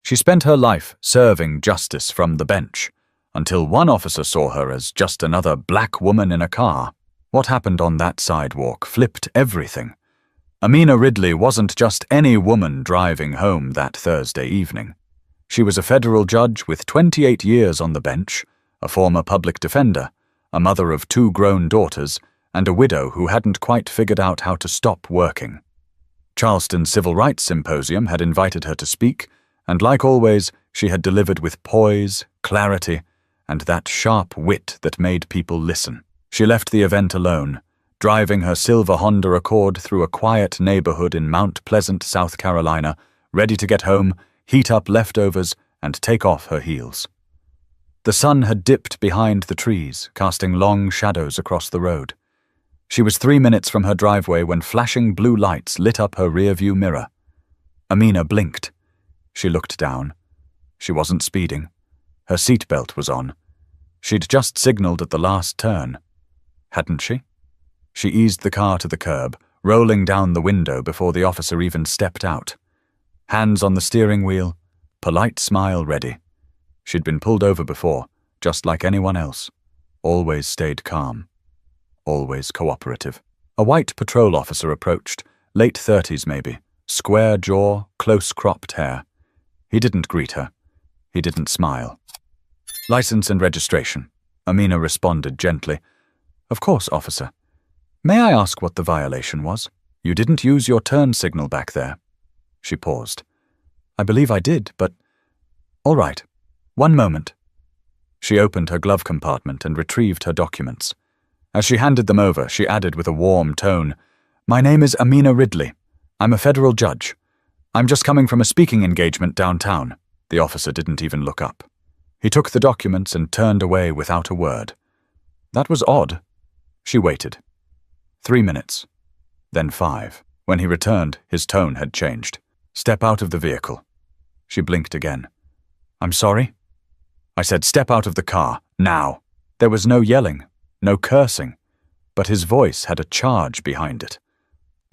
She spent her life serving justice from the bench, until one officer saw her as just another black woman in a car. What happened on that sidewalk flipped everything. Amina Ridley wasn't just any woman driving home that Thursday evening. She was a federal judge with 28 years on the bench, a former public defender, a mother of 2 grown daughters, and a widow who hadn't quite figured out how to stop working. Charleston Civil Rights Symposium had invited her to speak, and like always, she had delivered with poise, clarity, and that sharp wit that made people listen. She left the event alone, driving her silver Honda Accord through a quiet neighborhood in Mount Pleasant, South Carolina, ready to get home, heat up leftovers, and take off her heels. The sun had dipped behind the trees, casting long shadows across the road. She was 3 minutes from her driveway when flashing blue lights lit up her rearview mirror. Amina blinked. She looked down. She wasn't speeding. Her seatbelt was on. She'd just signaled at the last turn. Hadn't she? She eased the car to the curb, rolling down the window before the officer even stepped out. Hands on the steering wheel, polite smile ready. She'd been pulled over before, just like anyone else. Always stayed calm. Always cooperative. A white patrol officer approached, late 30s maybe, square jaw, close-cropped hair. He didn't greet her. He didn't smile. "License and registration," Amina responded gently. "Of course, officer. May I ask what the violation was? You didn't use your turn signal back there." She paused. "I believe I did, but—" "All right. 1 moment." She opened her glove compartment and retrieved her documents. As she handed them over, she added with a warm tone, "My name is Amina Ridley. I'm a federal judge. I'm just coming from a speaking engagement downtown." The officer didn't even look up. He took the documents and turned away without a word. That was odd. She waited. 3 minutes. Then 5. When he returned, his tone had changed. "Step out of the vehicle." She blinked again. "I'm sorry?" "I said step out of the car, now." There was no yelling, no cursing, but his voice had a charge behind it.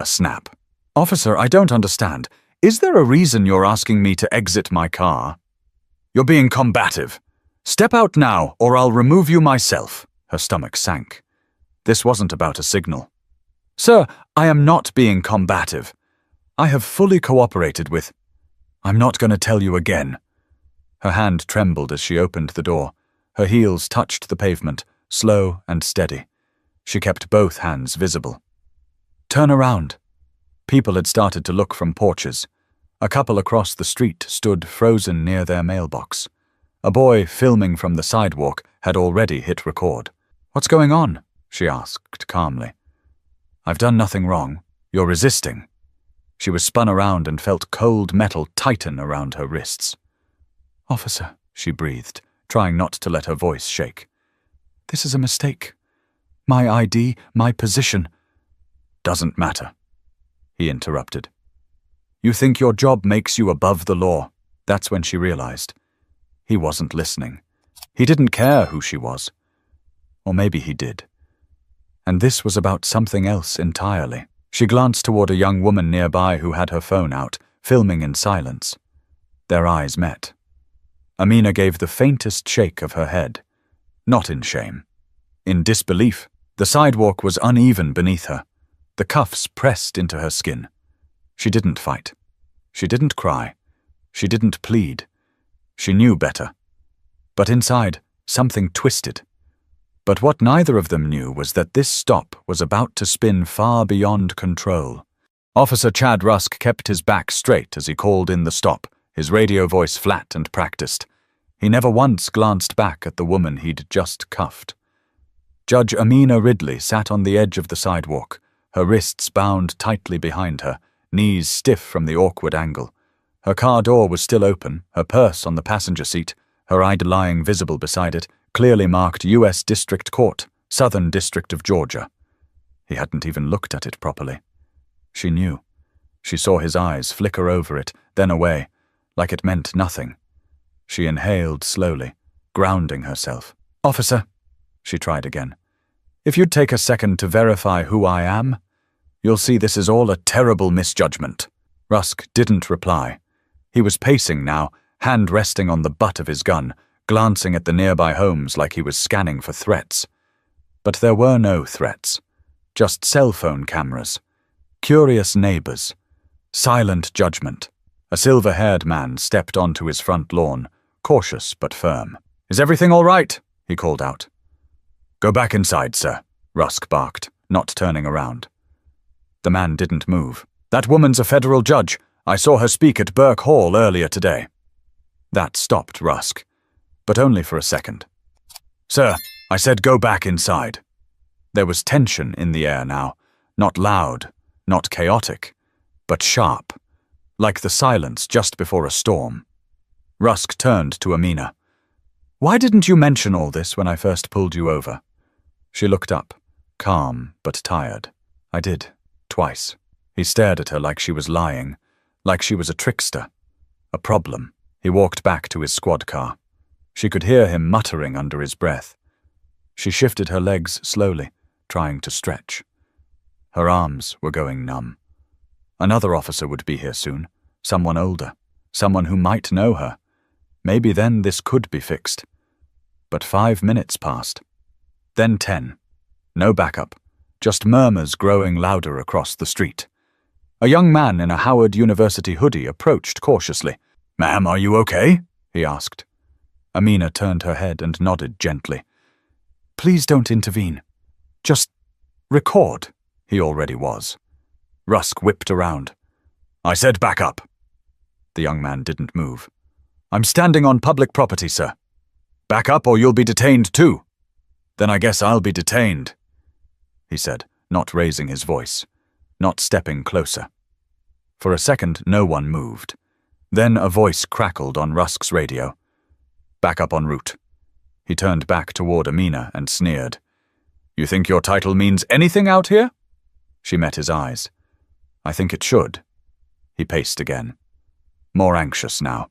A snap. "Officer, I don't understand. Is there a reason you're asking me to exit my car?" "You're being combative. Step out now, or I'll remove you myself." Her stomach sank. This wasn't about a signal. "Sir, I am not being combative. I have fully cooperated with—" "I'm not going to tell you again." Her hand trembled as she opened the door. Her heels touched the pavement, slow and steady. She kept both hands visible. "Turn around." People had started to look from porches. A couple across the street stood frozen near their mailbox. A boy filming from the sidewalk had already hit record. "What's going on?" she asked calmly. "I've done nothing wrong. You're resisting." She was spun around and felt cold metal tighten around her wrists. "Officer," she breathed, trying not to let her voice shake. "This is a mistake. My ID, my position—" "Doesn't matter," he interrupted. "You think your job makes you above the law." That's when she realized. He wasn't listening. He didn't care who she was. Or maybe he did. And this was about something else entirely. She glanced toward a young woman nearby who had her phone out, filming in silence. Their eyes met. Amina gave the faintest shake of her head. Not in shame. In disbelief. The sidewalk was uneven beneath her. The cuffs pressed into her skin. She didn't fight. She didn't cry. She didn't plead. She knew better. But inside, something twisted. But what neither of them knew was that this stop was about to spin far beyond control. Officer Chad Rusk kept his back straight as he called in the stop, his radio voice flat and practiced. He never once glanced back at the woman he'd just cuffed. Judge Amina Ridley sat on the edge of the sidewalk, her wrists bound tightly behind her, knees stiff from the awkward angle. Her car door was still open, her purse on the passenger seat, her ID lying visible beside it, clearly marked U.S. District Court, Southern District of Georgia. He hadn't even looked at it properly. She knew. She saw his eyes flicker over it, then away, like it meant nothing. She inhaled slowly, grounding herself. "Officer," she tried again, "if you'd take a second to verify who I am, you'll see this is all a terrible misjudgment." Rusk didn't reply. He was pacing now, hand resting on the butt of his gun, glancing at the nearby homes like he was scanning for threats. But there were no threats, just cell phone cameras, curious neighbors, silent judgment. A silver-haired man stepped onto his front lawn, cautious but firm. "Is everything all right?" he called out. "Go back inside, sir," Rusk barked, not turning around. The man didn't move. "That woman's a federal judge. I saw her speak at Burke Hall earlier today." That stopped Rusk, but only for a second. "Sir, I said go back inside." There was tension in the air now, not loud, not chaotic, but sharp, like the silence just before a storm. Rusk turned to Amina. "Why didn't you mention all this when I first pulled you over?" She looked up, calm but tired. "I did, twice." He stared at her like she was lying, like she was a trickster, a problem. He walked back to his squad car. She could hear him muttering under his breath. She shifted her legs slowly, trying to stretch. Her arms were going numb. Another officer would be here soon, someone older, someone who might know her. Maybe then this could be fixed. But 5 minutes passed. Then 10. No backup, just murmurs growing louder across the street. A young man in a Howard University hoodie approached cautiously. "Ma'am, are you okay?" he asked. Amina turned her head and nodded gently. "Please don't intervene. Just record." He already was. Rusk whipped around. "I said back up." The young man didn't move. "I'm standing on public property, sir." "Back up or you'll be detained too." "Then I guess I'll be detained," he said, not raising his voice, not stepping closer. For a second, no one moved. Then a voice crackled on Rusk's radio. "Back up en route." He turned back toward Amina and sneered. "You think your title means anything out here?" She met his eyes. "I think it should." He paced again. More anxious now.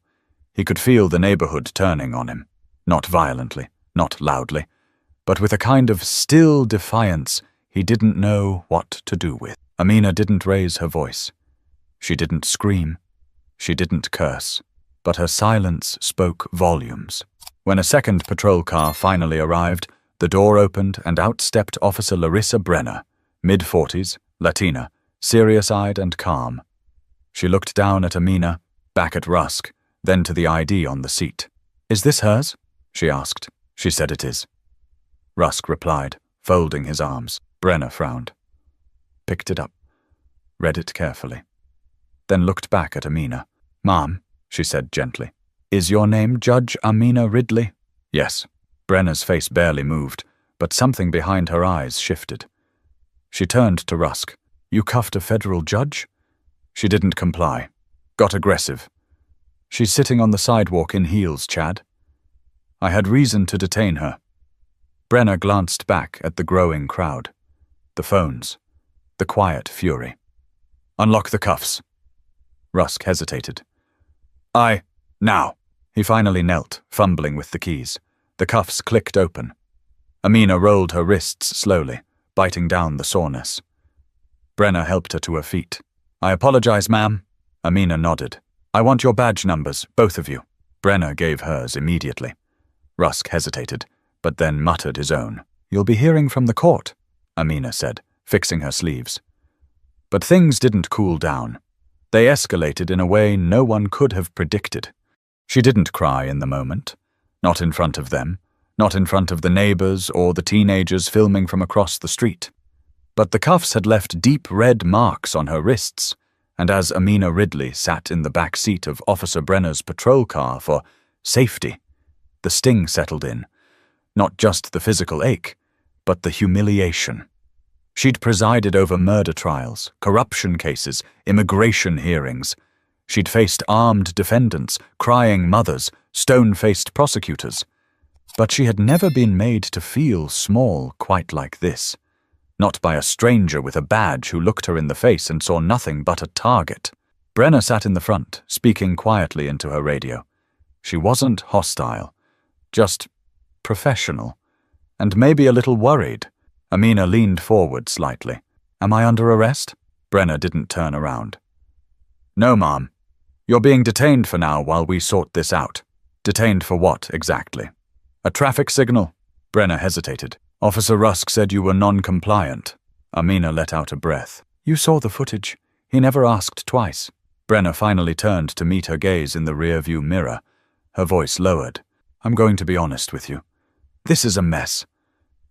He could feel the neighborhood turning on him. Not violently, not loudly, but with a kind of still defiance he didn't know what to do with. Amina didn't raise her voice. She didn't scream. She didn't curse. But her silence spoke volumes. When a second patrol car finally arrived, the door opened and out stepped Officer Larissa Brenner, mid-40s, Latina, serious-eyed and calm. She looked down at Amina, back at Rusk, then to the ID on the seat. "Is this hers?" she asked. "She said it is." Rusk replied, folding his arms. Brenner frowned. Picked it up, read it carefully, then looked back at Amina. "Ma'am," she said gently, "is your name Judge Amina Ridley?" "Yes." Brenner's face barely moved, but something behind her eyes shifted. She turned to Rusk. "You cuffed a federal judge?" She didn't comply. Got aggressive. "She's sitting on the sidewalk in heels, Chad." "I had reason to detain her." Brenner glanced back at the growing crowd. The phones. The quiet fury. "Unlock the cuffs." Rusk hesitated. Now." He finally knelt, fumbling with the keys. The cuffs clicked open. Amina rolled her wrists slowly, biting down the soreness. Brenner helped her to her feet. "I apologize, ma'am." Amina nodded. "I want your badge numbers, both of you." Brenner gave hers immediately. Rusk hesitated, but then muttered his own. "You'll be hearing from the court," Amina said, fixing her sleeves. But things didn't cool down. They escalated in a way no one could have predicted. She didn't cry in the moment. Not in front of them, not in front of the neighbors or the teenagers filming from across the street. But the cuffs had left deep red marks on her wrists, and as Amina Ridley sat in the back seat of Officer Brenner's patrol car for safety, the sting settled in. Not just the physical ache, but the humiliation. She'd presided over murder trials, corruption cases, immigration hearings. She'd faced armed defendants, crying mothers, stone-faced prosecutors. But she had never been made to feel small quite like this. Not by a stranger with a badge who looked her in the face and saw nothing but a target. Brenner sat in the front, speaking quietly into her radio. She wasn't hostile, just professional, and maybe a little worried. Amina leaned forward slightly. "Am I under arrest?" Brenner didn't turn around. "No, ma'am. You're being detained for now while we sort this out. Detained for what, exactly? A traffic signal? Brenner hesitated. Officer Rusk said you were non-compliant. Amina let out a breath. You saw the footage. He never asked twice. Brenner finally turned to meet her gaze in the rearview mirror. Her voice lowered. I'm going to be honest with you. This is a mess.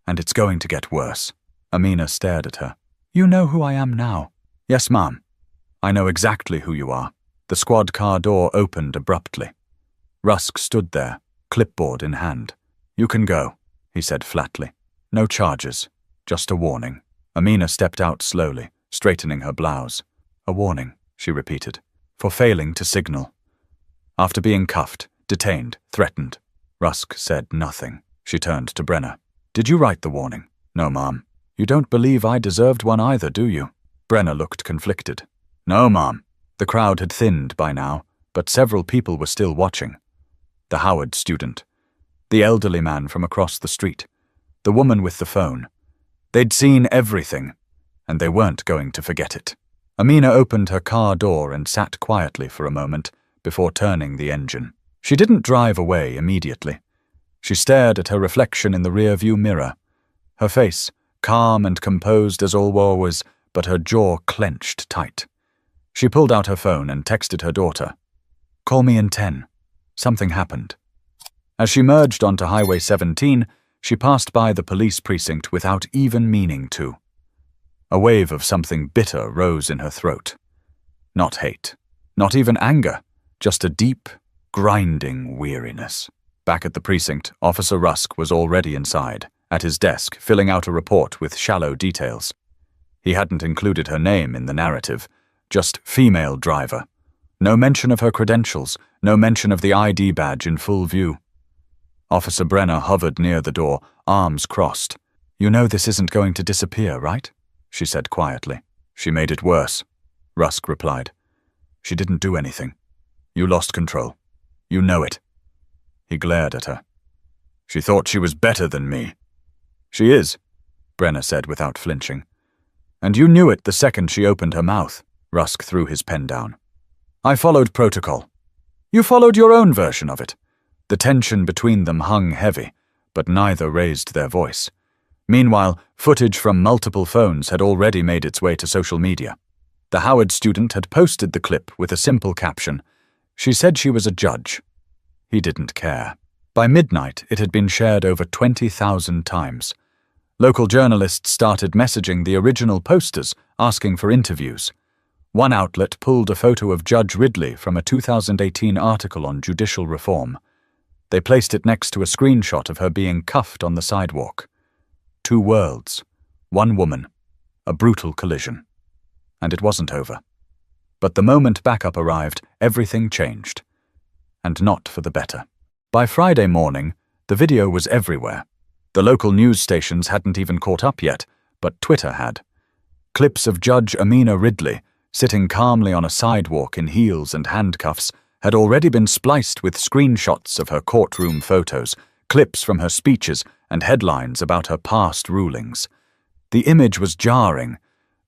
And it's going to get worse. Amina stared at her. You know who I am now. Yes, ma'am. I know exactly who you are. The squad car door opened abruptly. Rusk stood there, clipboard in hand. You can go, he said flatly. No charges, just a warning. Amina stepped out slowly, straightening her blouse. A warning, she repeated, for failing to signal. After being cuffed, detained, threatened, Rusk said nothing. She turned to Brenner. Did you write the warning? No, ma'am. You don't believe I deserved one either, do you? Brenner looked conflicted. No, ma'am. The crowd had thinned by now, but several people were still watching. The Howard student, the elderly man from across the street, the woman with the phone. They'd seen everything, and they weren't going to forget it. Amina opened her car door and sat quietly for a moment before turning the engine. She didn't drive away immediately. She stared at her reflection in the rearview mirror. Her face, calm and composed as always, but her jaw clenched tight. She pulled out her phone and texted her daughter. Call me in 10. Something happened. As she merged onto Highway 17, she passed by the police precinct without even meaning to. A wave of something bitter rose in her throat. Not hate, not even anger, just a deep, grinding weariness. Back at the precinct, Officer Rusk was already inside, at his desk, filling out a report with shallow details. He hadn't included her name in the narrative, just female driver. No mention of her credentials, no mention of the ID badge in full view. Officer Brenner hovered near the door, arms crossed. You know this isn't going to disappear, right? She said quietly. She made it worse, Rusk replied. She didn't do anything. You lost control. You know it. He glared at her. She thought she was better than me. She is, Brenner said without flinching. And you knew it the second she opened her mouth. Rusk threw his pen down. I followed protocol. You followed your own version of it. The tension between them hung heavy, but neither raised their voice. Meanwhile, footage from multiple phones had already made its way to social media. The Howard student had posted the clip with a simple caption. She said she was a judge. He didn't care. By midnight, it had been shared over 20,000 times. Local journalists started messaging the original posters, asking for interviews. One outlet pulled a photo of Judge Ridley from a 2018 article on judicial reform. They placed it next to a screenshot of her being cuffed on the sidewalk. Two worlds, one woman, a brutal collision. And it wasn't over. But the moment backup arrived, everything changed. And not for the better. By Friday morning, the video was everywhere. The local news stations hadn't even caught up yet, but Twitter had. Clips of Judge Amina Ridley, sitting calmly on a sidewalk in heels and handcuffs, had already been spliced with screenshots of her courtroom photos, clips from her speeches, and headlines about her past rulings. The image was jarring.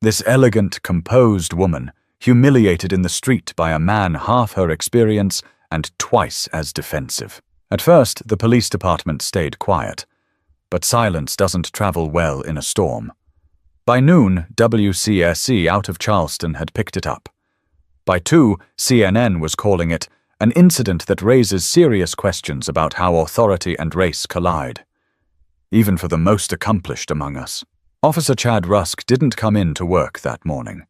This elegant, composed woman, humiliated in the street by a man half her experience and twice as defensive. At first, the police department stayed quiet. But silence doesn't travel well in a storm. By noon, WCSE out of Charleston had picked it up. By 2, CNN was calling it an incident that raises serious questions about how authority and race collide. Even for the most accomplished among us. Officer Chad Rusk didn't come in to work that morning.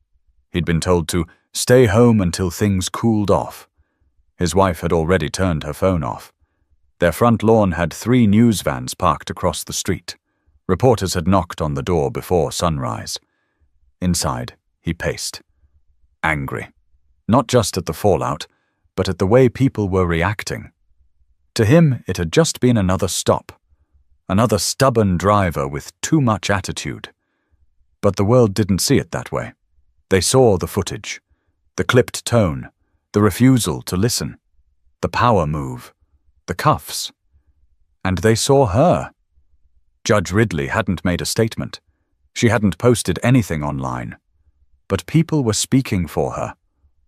He'd been told to stay home until things cooled off. His wife had already turned her phone off. Their front lawn had 3 news vans parked across the street. Reporters had knocked on the door before sunrise. Inside, he paced. Angry. Not just at the fallout, but at the way people were reacting. To him, it had just been another stop. Another stubborn driver with too much attitude. But the world didn't see it that way. They saw the footage, the clipped tone, the refusal to listen, the power move, the cuffs. And they saw her. Judge Ridley hadn't made a statement. She hadn't posted anything online. But people were speaking for her.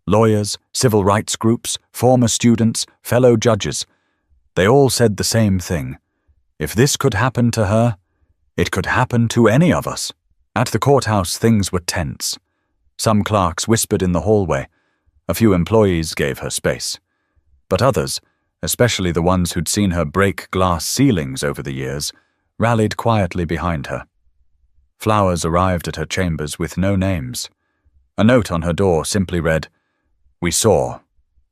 Lawyers, civil rights groups, former students, fellow judges. They all said the same thing. If this could happen to her, it could happen to any of us. At the courthouse, things were tense. Some clerks whispered in the hallway. A few employees gave her space. But others, especially the ones who'd seen her break glass ceilings over the years, rallied quietly behind her. Flowers arrived at her chambers with no names. A note on her door simply read, "We saw.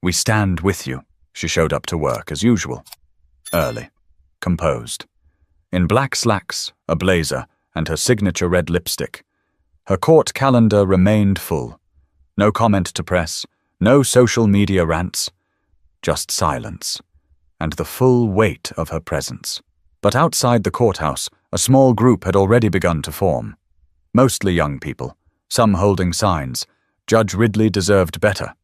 We stand with you." She showed up to work as usual. Early. Composed. In black slacks, a blazer, and her signature red lipstick. Her court calendar remained full. No comment to press, no social media rants. Just silence, and the full weight of her presence. But outside the courthouse, a small group had already begun to form. Mostly young people, some holding signs. Judge Ridley deserved better.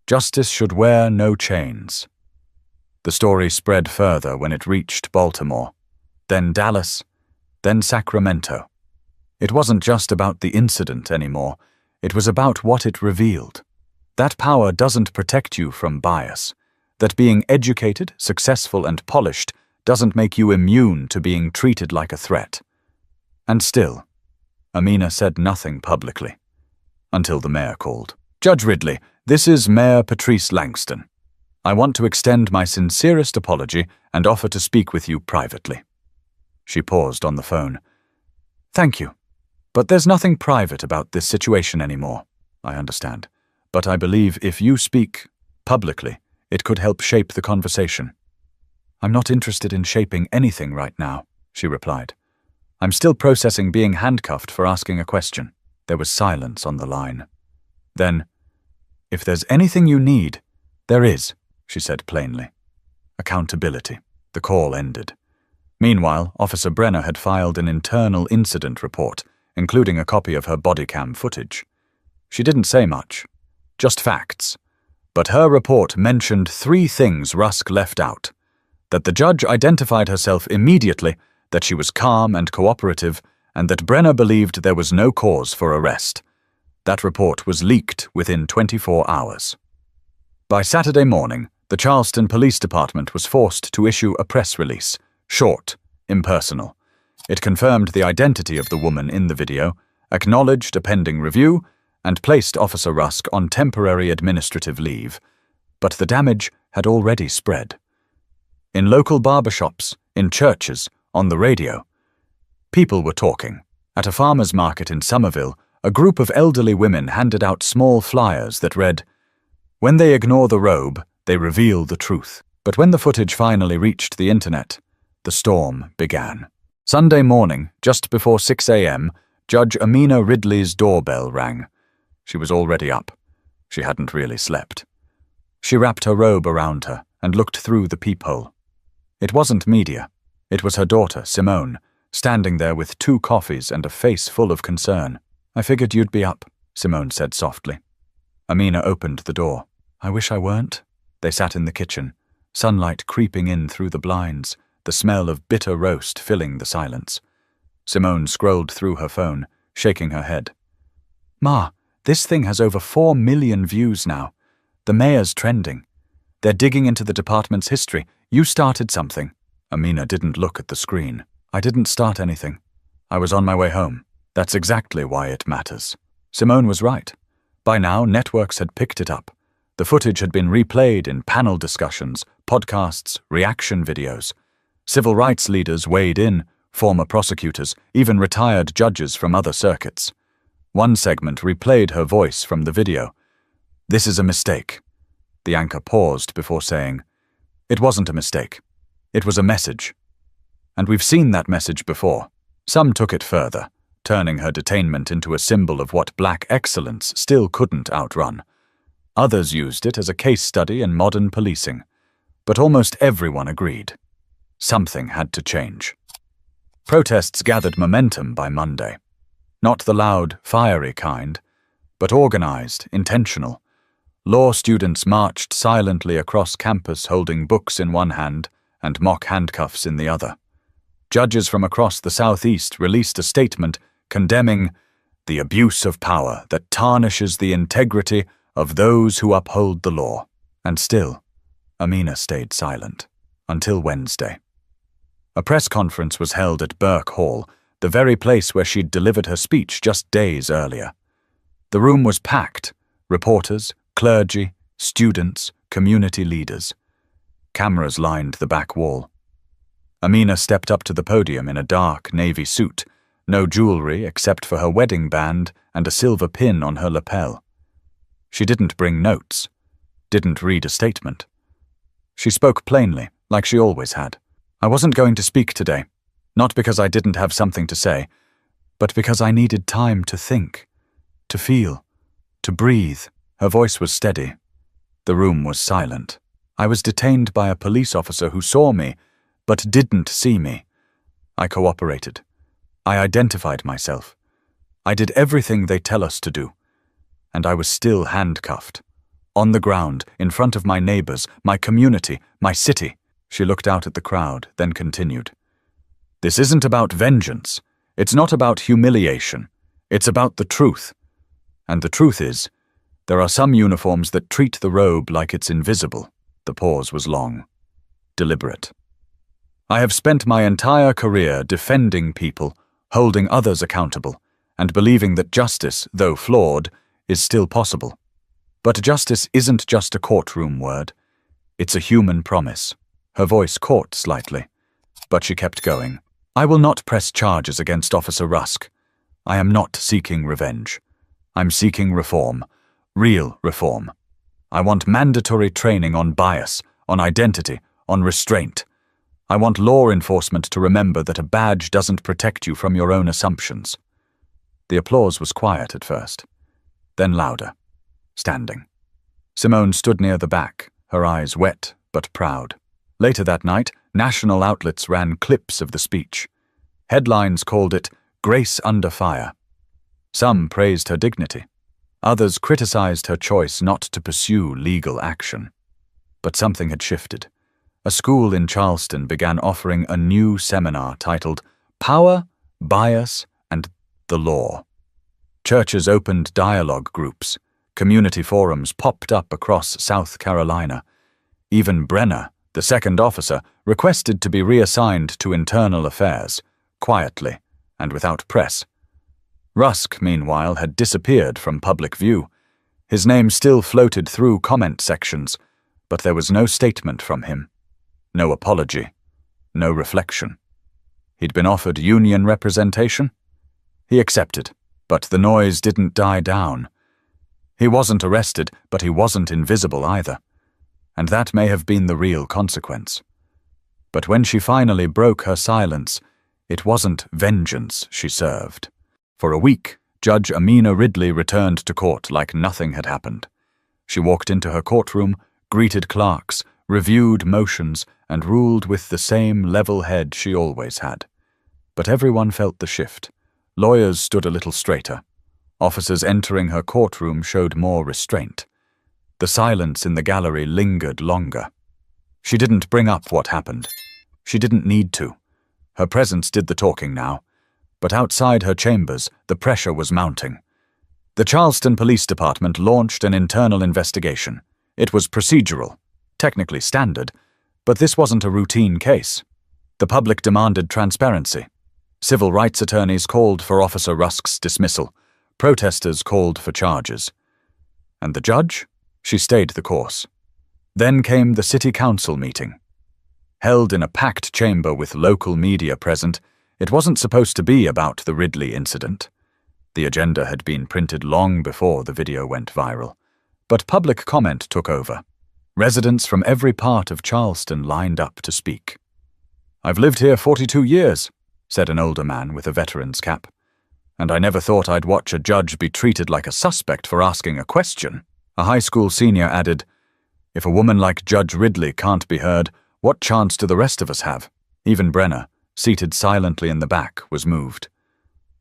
Justice should wear no chains. The story spread further when it reached Baltimore, then Dallas, then Sacramento. It wasn't just about the incident anymore. It was about what it revealed. That power doesn't protect you from bias. That being educated, successful, and polished doesn't make you immune to being treated like a threat. And still, Amina said nothing publicly. Until the mayor called. "Judge Ridley, this is Mayor Patrice Langston. I want to extend my sincerest apology and offer to speak with you privately." She paused on the phone. "Thank you. But there's nothing private about this situation anymore. I understand. But I believe if you speak publicly, it could help shape the conversation." "I'm not interested in shaping anything right now," she replied. "I'm still processing being handcuffed for asking a question." There was silence on the line. Then, "If there's anything you need, there is," she said plainly. Accountability. The call ended. Meanwhile, Officer Brenner had filed an internal incident report, including a copy of her body cam footage. She didn't say much, just facts. But her report mentioned 3 things Rusk left out. That the judge identified herself immediately, that she was calm and cooperative, and that Brenner believed there was no cause for arrest. That report was leaked within 24 hours. By Saturday morning, the Charleston Police Department was forced to issue a press release, short, impersonal. It confirmed the identity of the woman in the video, acknowledged a pending review, and placed Officer Rusk on temporary administrative leave. But the damage had already spread. In local barbershops, in churches, on the radio. People were talking. At a farmer's market in Somerville, a group of elderly women handed out small flyers that read, "When they ignore the robe, they reveal the truth." But when the footage finally reached the internet, the storm began. Sunday morning, just before 6 a.m., Judge Amina Ridley's doorbell rang. She was already up. She hadn't really slept. She wrapped her robe around her and looked through the peephole. It wasn't media. It was her daughter, Simone, standing there with 2 coffees and a face full of concern. "I figured you'd be up," Simone said softly. Amina opened the door. "I wish I weren't." They sat in the kitchen, sunlight creeping in through the blinds, the smell of bitter roast filling the silence. Simone scrolled through her phone, shaking her head. "Ma, this thing has over 4 million views now. The mayor's trending. They're digging into the department's history. You started something." Amina didn't look at the screen. "I didn't start anything. I was on my way home. That's exactly why it matters." Simone was right. By now, networks had picked it up. The footage had been replayed in panel discussions, podcasts, reaction videos. Civil rights leaders weighed in, former prosecutors, even retired judges from other circuits. One segment replayed her voice from the video. "This is a mistake." The anchor paused before saying, "It wasn't a mistake. It was a message." And we've seen that message before. Some took it further, turning her detainment into a symbol of what black excellence still couldn't outrun. Others used it as a case study in modern policing. But almost everyone agreed. Something had to change. Protests gathered momentum by Monday. Not the loud, fiery kind, but organized, intentional. Law students marched silently across campus holding books in one hand and mock handcuffs in the other. Judges from across the Southeast released a statement condemning the abuse of power that tarnishes the integrity of those who uphold the law. And still, Amina stayed silent, until Wednesday. A press conference was held at Burke Hall, the very place where she'd delivered her speech just days earlier. The room was packed: reporters, clergy, students, community leaders. Cameras lined the back wall. Amina stepped up to the podium in a dark navy suit, no jewelry except for her wedding band and a silver pin on her lapel. She didn't bring notes, didn't read a statement. She spoke plainly, like she always had. I wasn't going to speak today, not because I didn't have something to say, but because I needed time to think, to feel, to breathe. Her voice was steady. The room was silent. I was detained by a police officer who saw me, but didn't see me. I cooperated. I identified myself. I did everything they tell us to do. And I was still handcuffed. On the ground, in front of my neighbors, my community, my city. She looked out at the crowd, then continued. This isn't about vengeance. It's not about humiliation. It's about the truth. And the truth is, there are some uniforms that treat the robe like it's invisible. The pause was long, deliberate. I have spent my entire career defending people, holding others accountable, and believing that justice, though flawed, is still possible. But justice isn't just a courtroom word. It's a human promise. Her voice caught slightly, but she kept going. I will not press charges against Officer Rusk. I am not seeking revenge. I'm seeking reform, real reform. I want mandatory training on bias, on identity, on restraint. I want law enforcement to remember that a badge doesn't protect you from your own assumptions. The applause was quiet at first, then louder, standing. Simone stood near the back, her eyes wet but proud. Later that night, national outlets ran clips of the speech. Headlines called it Grace Under Fire. Some praised her dignity. Others criticized her choice not to pursue legal action. But something had shifted. A school in Charleston began offering a new seminar titled Power, Bias, and the Law. Churches opened dialogue groups. Community forums popped up across South Carolina. Even Brenner, the second officer, requested to be reassigned to internal affairs, quietly and without press. Rusk, meanwhile, had disappeared from public view. His name still floated through comment sections, but there was no statement from him. No apology. No reflection. He'd been offered union representation. He accepted, but the noise didn't die down. He wasn't arrested, but he wasn't invisible either. And that may have been the real consequence. But when she finally broke her silence, it wasn't vengeance she served. For a week, Judge Amina Ridley returned to court like nothing had happened. She walked into her courtroom, greeted clerks, reviewed motions, and ruled with the same level head she always had. But everyone felt the shift. Lawyers stood a little straighter. Officers entering her courtroom showed more restraint. The silence in the gallery lingered longer. She didn't bring up what happened. She didn't need to. Her presence did the talking now. But outside her chambers, the pressure was mounting. The Charleston Police Department launched an internal investigation. It was procedural, technically standard, but this wasn't a routine case. The public demanded transparency. Civil rights attorneys called for Officer Rusk's dismissal. Protesters called for charges. And the judge? She stayed the course. Then came the city council meeting. Held in a packed chamber with local media present, it wasn't supposed to be about the Ridley incident. The agenda had been printed long before the video went viral. But public comment took over. Residents from every part of Charleston lined up to speak. "I've lived here 42 years, said an older man with a veteran's cap. "And I never thought I'd watch a judge be treated like a suspect for asking a question." A high school senior added, "If a woman like Judge Ridley can't be heard, what chance do the rest of us have?" Even Brenner, seated silently in the back, was moved.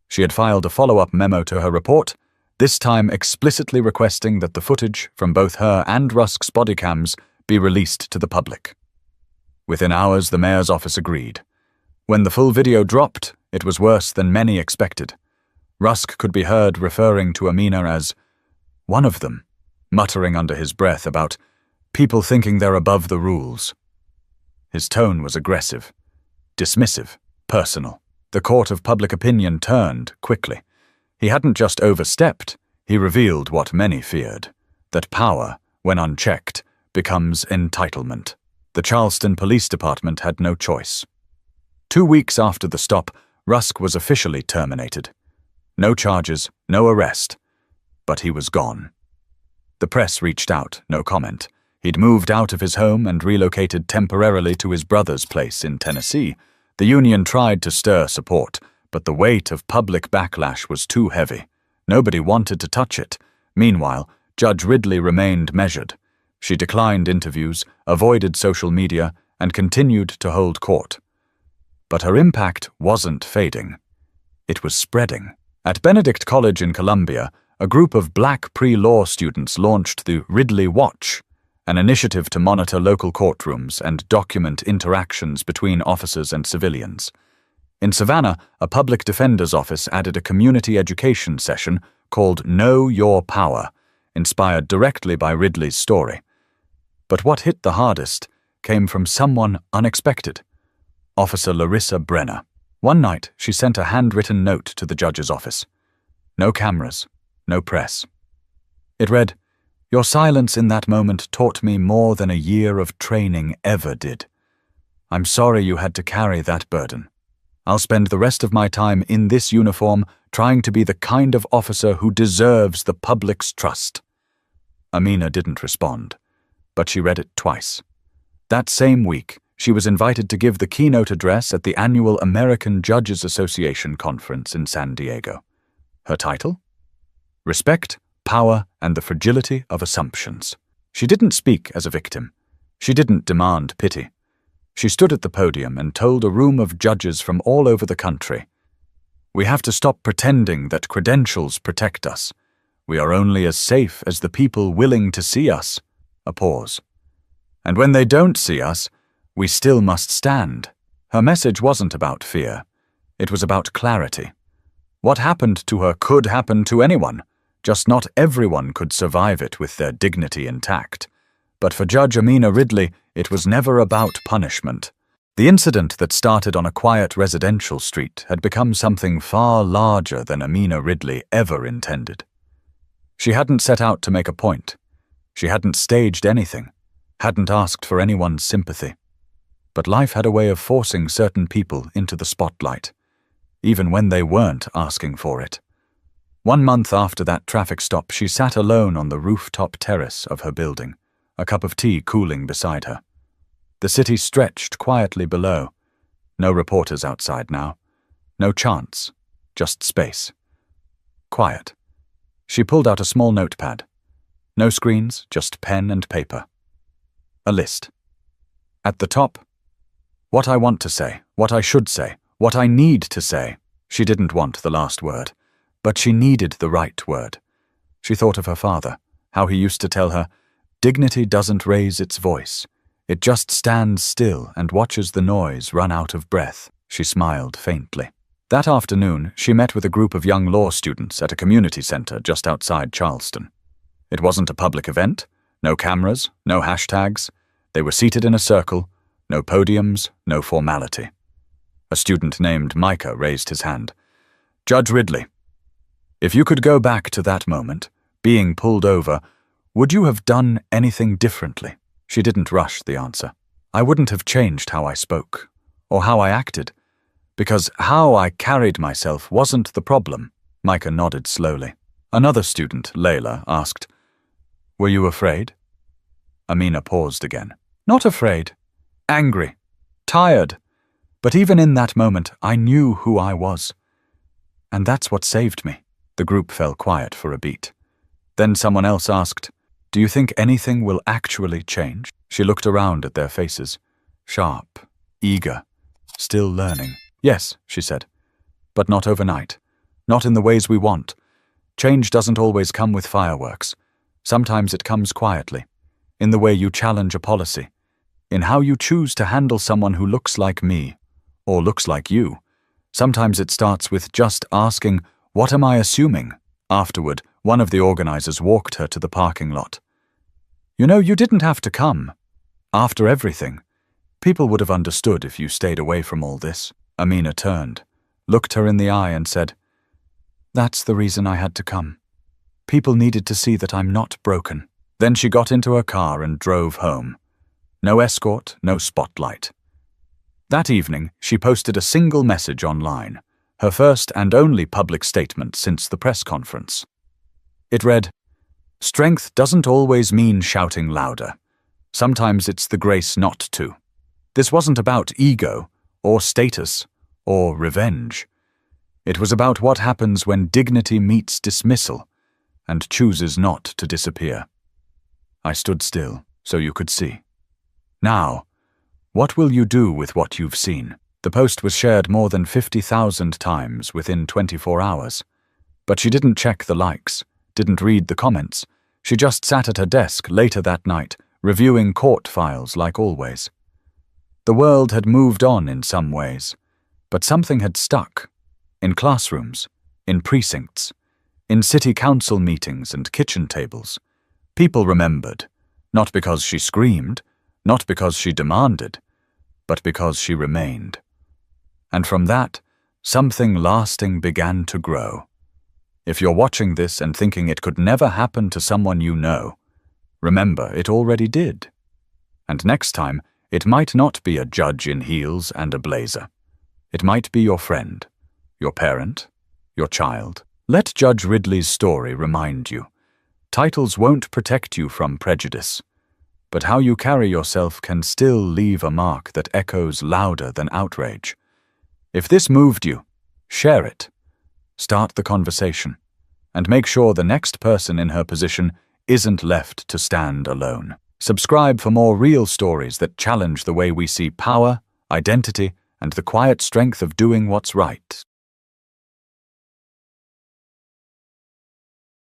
She had filed a follow-up memo to her report, this time explicitly requesting that the footage from both her and Rusk's body cams be released to the public. Within hours, the mayor's office agreed. When the full video dropped, it was worse than many expected. Rusk could be heard referring to Amina as one of them, muttering under his breath about people thinking they're above the rules. His tone was aggressive, dismissive, personal. The court of public opinion turned quickly. He hadn't just overstepped, he revealed what many feared, that power, when unchecked, becomes entitlement. The Charleston Police Department had no choice. 2 weeks after the stop, Rusk was officially terminated. No charges, no arrest. But he was gone. The press reached out, no comment. He'd moved out of his home and relocated temporarily to his brother's place in Tennessee. The union tried to stir support, but the weight of public backlash was too heavy. Nobody wanted to touch it. Meanwhile, Judge Ridley remained measured. She declined interviews, avoided social media, and continued to hold court. But her impact wasn't fading. It was spreading. At Benedict College in Columbia, a group of black pre-law students launched the Ridley Watch, an initiative to monitor local courtrooms and document interactions between officers and civilians. In Savannah, a public defender's office added a community education session called Know Your Power, inspired directly by Ridley's story. But what hit the hardest came from someone unexpected. Officer Larissa Brenner. One night, she sent a handwritten note to the judge's office. No cameras, no press. It read, "Your silence in that moment taught me more than a year of training ever did. I'm sorry you had to carry that burden. I'll spend the rest of my time in this uniform trying to be the kind of officer who deserves the public's trust." Amina didn't respond, but she read it twice. That same week, she was invited to give the keynote address at the annual American Judges Association conference in San Diego. Her title? Respect, Power, and the Fragility of Assumptions. She didn't speak as a victim. She didn't demand pity. She stood at the podium and told a room of judges from all over the country, "We have to stop pretending that credentials protect us. We are only as safe as the people willing to see us." A pause. "And when they don't see us, we still must stand." Her message wasn't about fear. It was about clarity. What happened to her could happen to anyone, just not everyone could survive it with their dignity intact. But for Judge Amina Ridley, it was never about punishment. The incident that started on a quiet residential street had become something far larger than Amina Ridley ever intended. She hadn't set out to make a point. She hadn't staged anything, hadn't asked for anyone's sympathy. But life had a way of forcing certain people into the spotlight, even when they weren't asking for it. 1 month after that traffic stop, she sat alone on the rooftop terrace of her building, a cup of tea cooling beside her. The city stretched quietly below. No reporters outside now. No chants, just space. Quiet. She pulled out a small notepad. No screens, just pen and paper. A list. At the top, what I want to say, what I should say, what I need to say. She didn't want the last word, but she needed the right word. She thought of her father, how he used to tell her, "Dignity doesn't raise its voice. It just stands still and watches the noise run out of breath." She smiled faintly. That afternoon, she met with a group of young law students at a community center just outside Charleston. It wasn't a public event, no cameras, no hashtags. They were seated in a circle, no podiums, no formality. A student named Micah raised his hand. "Judge Ridley, if you could go back to that moment, being pulled over, would you have done anything differently?" She didn't rush the answer. "I wouldn't have changed how I spoke, or how I acted, because how I carried myself wasn't the problem." Micah nodded slowly. Another student, Layla, asked, "Were you afraid?" Amina paused again. "Not afraid. Angry. Tired. But even in that moment, I knew who I was. And that's what saved me." The group fell quiet for a beat. Then someone else asked, "Do you think anything will actually change?" She looked around at their faces. Sharp, eager, still learning. "Yes," she said, "but not overnight. Not in the ways we want. Change doesn't always come with fireworks. Sometimes it comes quietly, in the way you challenge a policy, in how you choose to handle someone who looks like me, or looks like you. Sometimes it starts with just asking, 'What am I assuming?' Afterward, one of the organizers walked her to the parking lot. "You know, you didn't have to come. After everything, people would have understood if you stayed away from all this." Amina turned, looked her in the eye and said, "That's the reason I had to come. People needed to see that I'm not broken." Then she got into her car and drove home. No escort, no spotlight. That evening, she posted a single message online, her first and only public statement since the press conference. It read, "Strength doesn't always mean shouting louder. Sometimes it's the grace not to." This wasn't about ego, or status, or revenge. It was about what happens when dignity meets dismissal and chooses not to disappear. I stood still so you could see. Now, what will you do with what you've seen? The post was shared more than 50,000 times within 24 hours. But she didn't check the likes, didn't read the comments. She just sat at her desk later that night, reviewing court files like always. The world had moved on in some ways, but something had stuck. In classrooms, in precincts, in city council meetings and kitchen tables. People remembered, not because she screamed, not because she demanded, but because she remained. And from that, something lasting began to grow. If you're watching this and thinking it could never happen to someone you know, remember it already did. And next time, it might not be a judge in heels and a blazer. It might be your friend, your parent, your child. Let Judge Ridley's story remind you. Titles won't protect you from prejudice, but how you carry yourself can still leave a mark that echoes louder than outrage. If this moved you, share it. Start the conversation, and make sure the next person in her position isn't left to stand alone. Subscribe for more real stories that challenge the way we see power, identity, and the quiet strength of doing what's right.